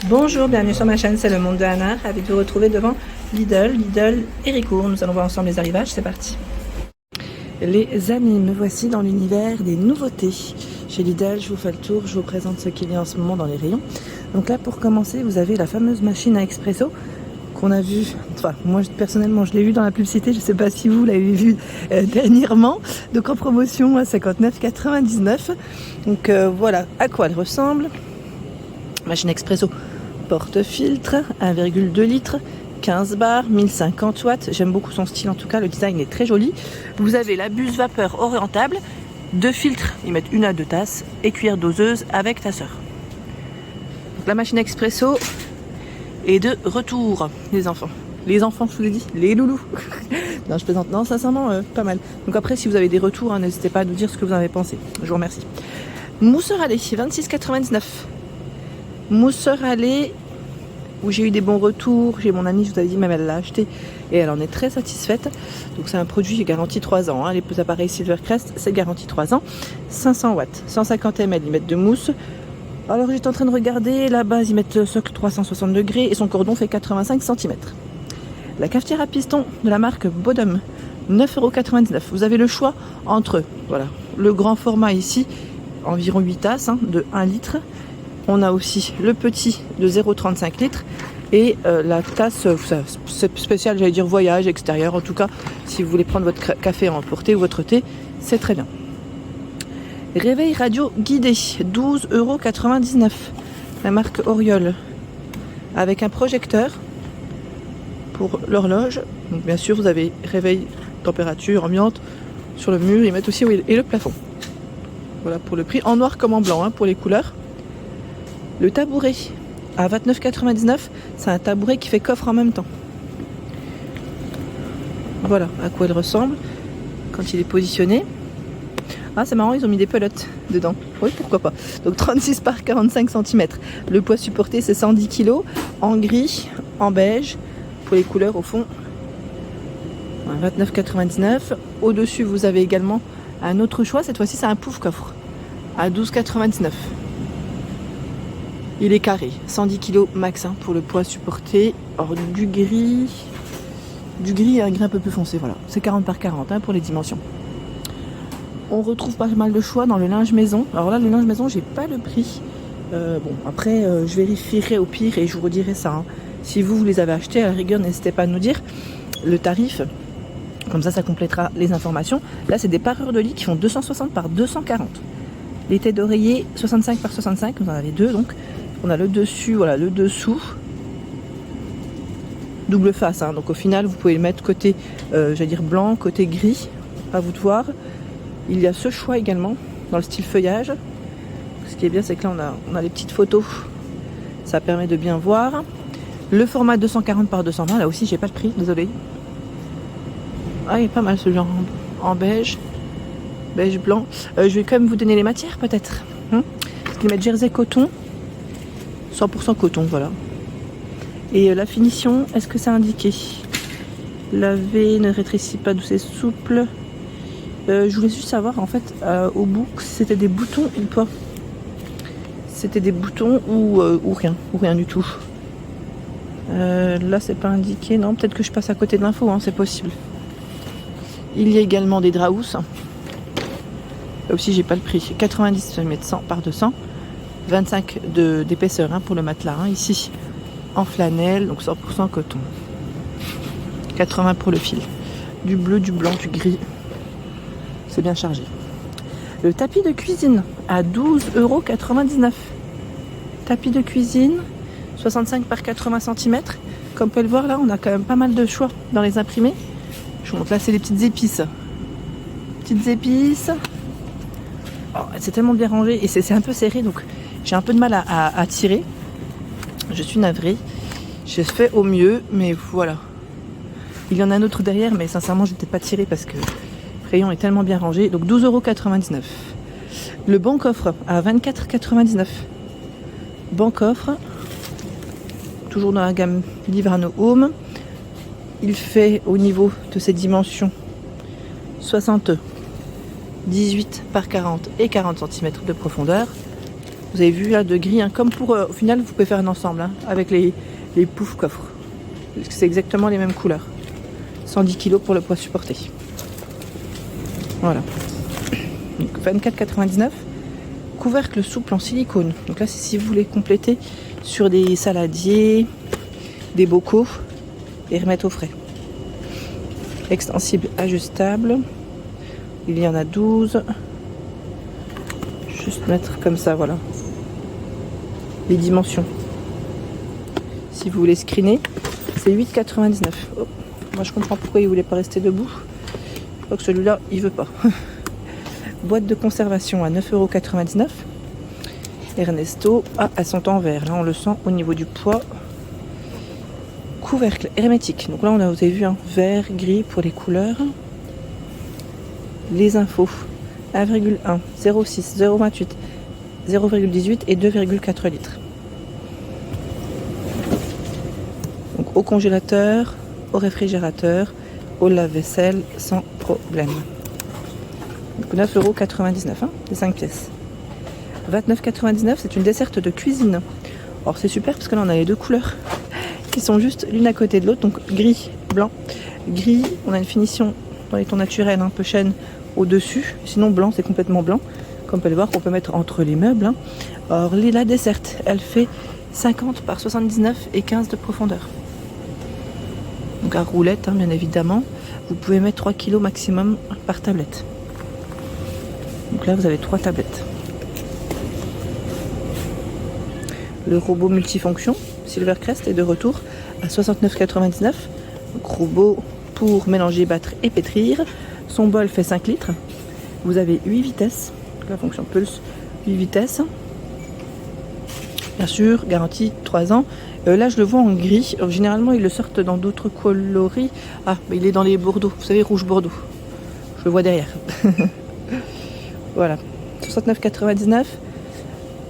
Bonjour, bienvenue sur ma chaîne, c'est le monde de Anna, ravi de vous retrouver devant Lidl Héricourt. Nous allons voir ensemble les arrivages, c'est parti. Les amis, me voici dans l'univers des nouveautés. Chez Lidl, je vous fais le tour, je vous présente ce qu'il y a en ce moment dans les rayons. Donc là, pour commencer, vous avez la fameuse machine à expresso qu'on a vue, enfin moi personnellement je l'ai vue dans la publicité, je ne sais pas si vous l'avez vue dernièrement, donc en promotion à 59,99. Donc voilà à quoi elle ressemble. Machine expresso porte-filtre, 1,2 litres, 15 bars, 1050 watts. J'aime beaucoup son style, en tout cas le design est très joli. Vous avez la buse vapeur orientable, 2 filtres, ils mettent 1 à 2 tasses et cuillère doseuse avec tasseur. Donc, la machine expresso est de retour, les enfants. Les enfants, je vous ai dit, les loulous. Non, je plaisante. Non, sincèrement, pas mal. Donc après, si vous avez des retours, hein, n'hésitez pas à nous dire ce que vous en avez pensé. Je vous remercie. Mousseur à lait, 26,99. Mousseur à lait où j'ai eu des bons retours. J'ai mon amie, je vous avais dit, même elle l'a acheté et elle en est très satisfaite. Donc c'est un produit garanti 3 ans. Hein. Les appareils Silvercrest, c'est garanti 3 ans. 500 watts, 150 ml, ils mettent de mousse. Alors j'étais en train de regarder, la base ils mettent le socle 360 degrés et son cordon fait 85 cm. La cafetière à piston de la marque Bodum, 9,99 €. Vous avez le choix entre voilà, le grand format ici, environ 8 tasses, hein, de 1 litre. On a aussi le petit de 0,35 litres et la tasse spéciale, j'allais dire voyage extérieur. En tout cas, si vous voulez prendre votre café à emporter ou votre thé, c'est très bien. Réveil radio guidé, 12,99 €. La marque Oriole, avec un projecteur pour l'horloge. Donc bien sûr, vous avez réveil, température, ambiante sur le mur. Ils mettent aussi et le plafond. Voilà pour le prix, en noir comme en blanc, hein, pour les couleurs. Le tabouret à 29,99 €, c'est un tabouret qui fait coffre en même temps. Voilà à quoi il ressemble quand il est positionné. Ah, c'est marrant, ils ont mis des pelotes dedans. Oui, pourquoi pas. Donc 36 par 45 cm. Le poids supporté, c'est 110 kg. En gris, en beige. Pour les couleurs, au fond, 29,99 €. Au-dessus, vous avez également un autre choix. Cette fois-ci, c'est un pouf coffre à 12,99 €. Il est carré, 110 kg max, hein, pour le poids supporté. Or, du gris et un gris un peu plus foncé, voilà. C'est 40 par 40, hein, pour les dimensions. On retrouve pas mal de choix dans le linge maison. Alors là, le linge maison, j'ai pas le prix. Bon, après, je vérifierai au pire et je vous redirai ça. Hein. Si vous les avez achetés, à la rigueur, n'hésitez pas à nous dire le tarif. Comme ça complétera les informations. Là, c'est des parures de lit qui font 260 par 240. Les têtes d'oreiller, 65 par 65. Vous en avez deux, donc. On a le dessus, voilà, le dessous. Double face, hein. Donc au final, vous pouvez le mettre côté, j'allais dire blanc, côté gris. À vous de voir. Il y a ce choix également dans le style feuillage. Ce qui est bien, c'est que là on a les petites photos. Ça permet de bien voir. Le format 240 par 220, là aussi j'ai pas le prix, désolé. Ah, il est pas mal ce genre en beige. Beige blanc. Je vais quand même vous donner les matières peut-être. Parce qu'ils mettent jersey coton. 100% coton, voilà. Et la finition, est-ce que c'est indiqué? Laver, ne rétrécit pas, douce et souple. Je voulais juste savoir en fait au bout si c'était des boutons ou pas. C'était des boutons ou rien du tout. Là c'est pas indiqué, non, peut-être que je passe à côté de l'info, hein, c'est possible. Il y a également des draous. Là aussi j'ai pas le prix. 90 mm 100 par 200. 25 d'épaisseur, hein, pour le matelas, hein, ici en flanelle, donc 100% coton. 80 pour le fil. Du bleu, du blanc, du gris. C'est bien chargé. Le tapis de cuisine à 12,99 €. Tapis de cuisine, 65 par 80 cm. Comme vous pouvez le voir, là, on a quand même pas mal de choix dans les imprimés. Je vous montre, là, c'est les petites épices. Petites épices. Oh, c'est tellement bien rangé et c'est un peu serré, donc j'ai un peu de mal à tirer. Je suis navrée. J'ai fait au mieux, mais voilà. Il y en a un autre derrière, mais sincèrement, je ne vais peut-être pas tirer parce que le rayon est tellement bien rangé. Donc 12,99 €. Le banc coffre à 24,99 €. Banc coffre, toujours dans la gamme Livrano Home. Il fait au niveau de ses dimensions 60, 18 par 40 et 40 cm de profondeur. Vous avez vu là de gris, hein, comme pour... au final, vous pouvez faire un ensemble hein, avec les poufs coffres. C'est exactement les mêmes couleurs. 110 kg pour le poids supporté. Voilà. 24,99. Couvercle souple en silicone. Donc là, c'est si vous voulez compléter sur des saladiers, des bocaux et remettre au frais. Extensible ajustable. Il y en a 12. Juste mettre comme ça, voilà. Les dimensions. Si vous voulez screener, c'est 8,99. Oh, moi, je comprends pourquoi il voulait pas rester debout. Je crois que celui-là, il veut pas. Boîte de conservation à 9,99 €. Ernesto. Ah, elles sont en verre. Là, on le sent au niveau du poids. Couvercle hermétique. Donc là, vous avez vu, hein, vert, gris pour les couleurs. Les infos. 1,1, 0,6, 0,28, 0,18 et 2,4 litres. Donc au congélateur, au réfrigérateur, au lave-vaisselle, sans problème. Donc 9,99 €, hein, les 5 pièces. 29,99 €, c'est une desserte de cuisine. Alors c'est super parce que là on a les deux couleurs qui sont juste l'une à côté de l'autre, donc gris, blanc. Gris, on a une finition dans les tons naturels, un peu chêne au-dessus. Sinon blanc, c'est complètement blanc. Comme vous pouvez le voir, qu'on peut mettre entre les meubles. Hein. Alors la desserte, elle fait 50 par 79 et 15 de profondeur. Donc à roulette, hein, bien évidemment. Vous pouvez mettre 3 kg maximum par tablette. Donc là, vous avez 3 tablettes. Le robot multifonction Silvercrest est de retour à 69,99 €. Donc robot pour mélanger, battre et pétrir. Son bol fait 5 litres. Vous avez 8 vitesses. Donc la fonction pulse, 8 vitesses. Bien sûr, garantie 3 ans. Là, je le vois en gris. Alors, généralement, ils le sortent dans d'autres coloris. Ah, mais il est dans les bordeaux. Vous savez, rouge bordeaux. Je le vois derrière. Voilà. 69,99 €.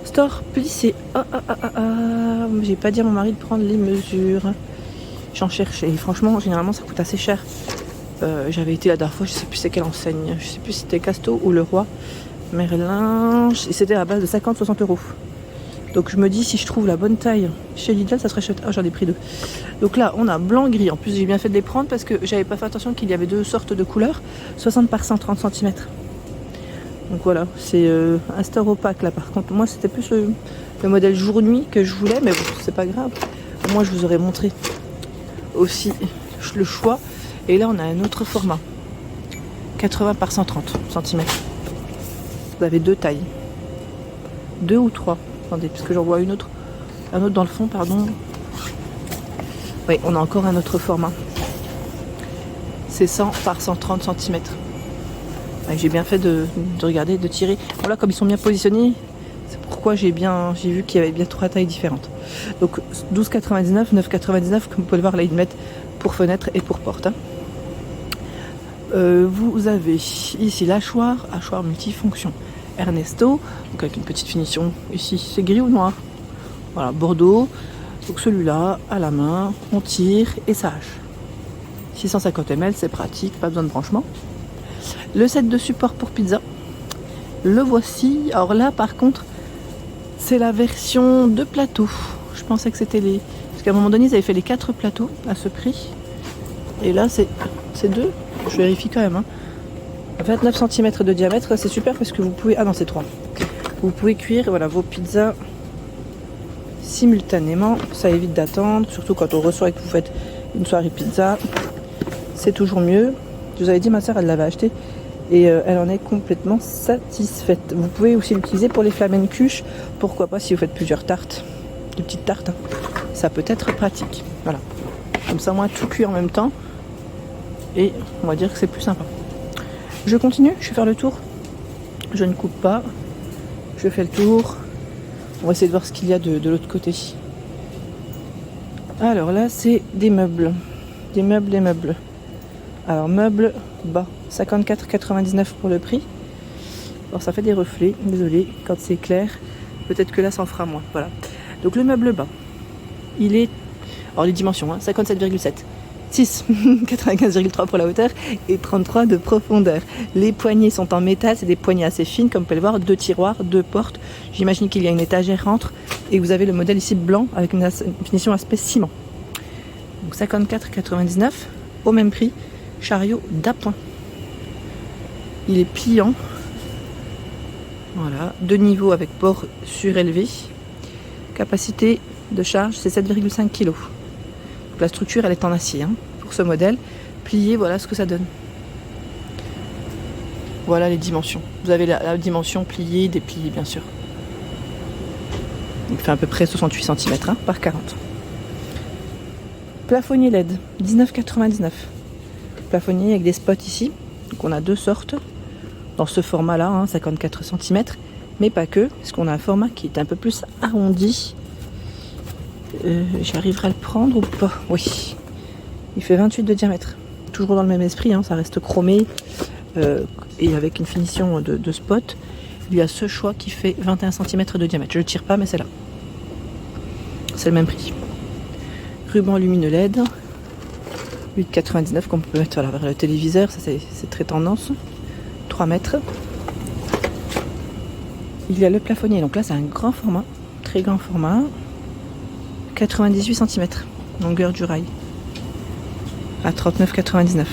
Store plissé. J'ai pas dit à mon mari de prendre les mesures. J'en cherchais. Et franchement, généralement, ça coûte assez cher. J'avais été la dernière fois, je sais plus c'est quelle enseigne. Je sais plus si c'était Casto ou Le Roi Merlin. Et c'était à la base de 50-60 €. Donc je me dis, si je trouve la bonne taille chez Lidl, ça serait chouette. Ah, j'en ai pris 2. Donc là, on a blanc-gris. En plus, j'ai bien fait de les prendre parce que j'avais pas fait attention qu'il y avait 2 sortes de couleurs. 60 par 130 cm. Donc voilà, c'est un store opaque là. Par contre, moi, c'était plus le modèle jour-nuit que je voulais. Mais bon, c'est pas grave. Moi, je vous aurais montré aussi le choix. Et là, on a un autre format. 80 par 130 cm. Vous avez 2 tailles. 2 ou 3. Attendez, parce que j'en vois un autre dans le fond, pardon. Oui, on a encore un autre format. C'est 100 par 130 cm. Ouais, j'ai bien fait de regarder, de tirer. Voilà, comme ils sont bien positionnés, c'est pourquoi j'ai vu qu'il y avait bien 3 tailles différentes. Donc 12,99, 9,99, comme vous pouvez le voir, là ils mettent pour fenêtre et pour porte. Hein. Vous avez ici hachoir multifonction Ernesto, donc avec une petite finition ici, c'est gris ou noir, voilà, bordeaux. Donc celui-là à la main, on tire et ça hache. 650 ml, c'est pratique, pas besoin de branchement. Le set de support pour pizza, le voici. Alors là par contre, c'est la version de plateau. Je pensais que c'était les... Parce qu'à un moment donné, ils avaient fait les 4 plateaux à ce prix. Et là, c'est 2. Je vérifie quand même. Hein. 29 cm de diamètre, c'est super parce que vous pouvez... Ah non, c'est 3. Vous pouvez cuire voilà, vos pizzas simultanément. Ça évite d'attendre, surtout quand on reçoit et que vous faites une soirée pizza. C'est toujours mieux. Je vous avais dit, ma soeur, elle l'avait acheté. Et elle en est complètement satisfaite. Vous pouvez aussi l'utiliser pour les flamencuches. Pourquoi pas si vous faites plusieurs tartes. Des petites tartes. Hein. Ça peut être pratique. Voilà. Comme ça, moi, tout cuit en même temps. Et on va dire que c'est plus sympa. Je continue, je vais faire le tour. Je ne coupe pas. Je fais le tour. On va essayer de voir ce qu'il y a de l'autre côté. Alors là, c'est des meubles. Des meubles. Alors, meubles bas. 54,99 pour le prix. Alors, ça fait des reflets. Désolé, quand c'est clair. Peut-être que là, ça en fera moins. Voilà. Donc, le meuble bas. Il est... Alors, les dimensions, hein, 57,7. 6, 95,3 pour la hauteur et 33 de profondeur. Les poignées sont en métal, c'est des poignées assez fines, comme vous pouvez le voir, 2 tiroirs, 2 portes. J'imagine qu'il y a une étagère entre et vous avez le modèle ici blanc avec une finition aspect ciment. Donc 54,99 au même prix, chariot d'appoint. Il est pliant. Voilà, 2 niveaux avec port surélevé. Capacité de charge, c'est 7,5 kg. La structure, elle est en acier hein, pour ce modèle. Plié, voilà ce que ça donne. Voilà les dimensions. Vous avez la dimension pliée, dépliée bien sûr. Il fait à peu près 68 cm hein, par 40. Plafonnier LED, 19,99. Plafonnier avec des spots ici. Donc on a 2 sortes. Dans ce format-là, hein, 54 cm. Mais pas que, parce qu'on a un format qui est un peu plus arrondi. J'arriverai à le prendre ou pas? Oui. Il fait 28 de diamètre. Toujours dans le même esprit, hein, ça reste chromé. Et avec une finition de spot. Il y a ce choix qui fait 21 cm de diamètre. Je ne le tire pas, mais c'est là. C'est le même prix. Ruban lumineux LED. 8,99 qu'on peut mettre vers le téléviseur. Ça, c'est très tendance. 3 mètres. Il y a le plafonnier. Donc là, c'est un grand format. Très grand format. 98 cm. Longueur du rail. À 39,99.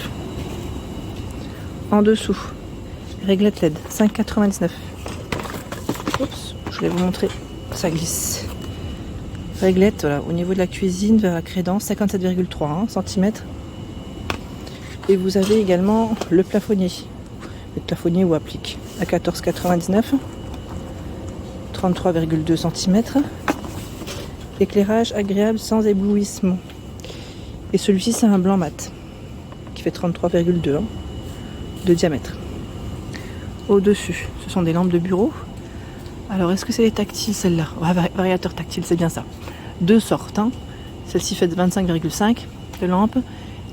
En dessous. Réglette LED. 5,99. Oups, je vais vous montrer. Ça glisse. Réglette, voilà, au niveau de la cuisine vers la crédence, 57,3 cm. Et vous avez également le plafonnier. Le plafonnier ou applique à 14,99. 33,2 cm. Éclairage agréable sans éblouissement. Et celui-ci, c'est un blanc mat qui fait 33,2 de diamètre. Au-dessus, ce sont des lampes de bureau. Alors, est-ce que c'est les tactiles, celle-là? Ouais, variateur tactile, c'est bien ça. 2 sortes. Hein. Celle-ci fait 25,5 de lampe.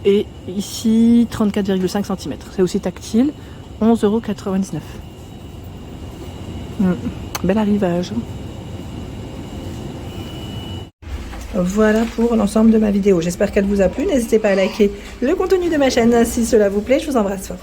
Et ici, 34,5 cm. C'est aussi tactile. 11,99 €. Bel arrivage. Voilà pour l'ensemble de ma vidéo. J'espère qu'elle vous a plu. N'hésitez pas à liker le contenu de ma chaîne si cela vous plaît. Je vous embrasse fort.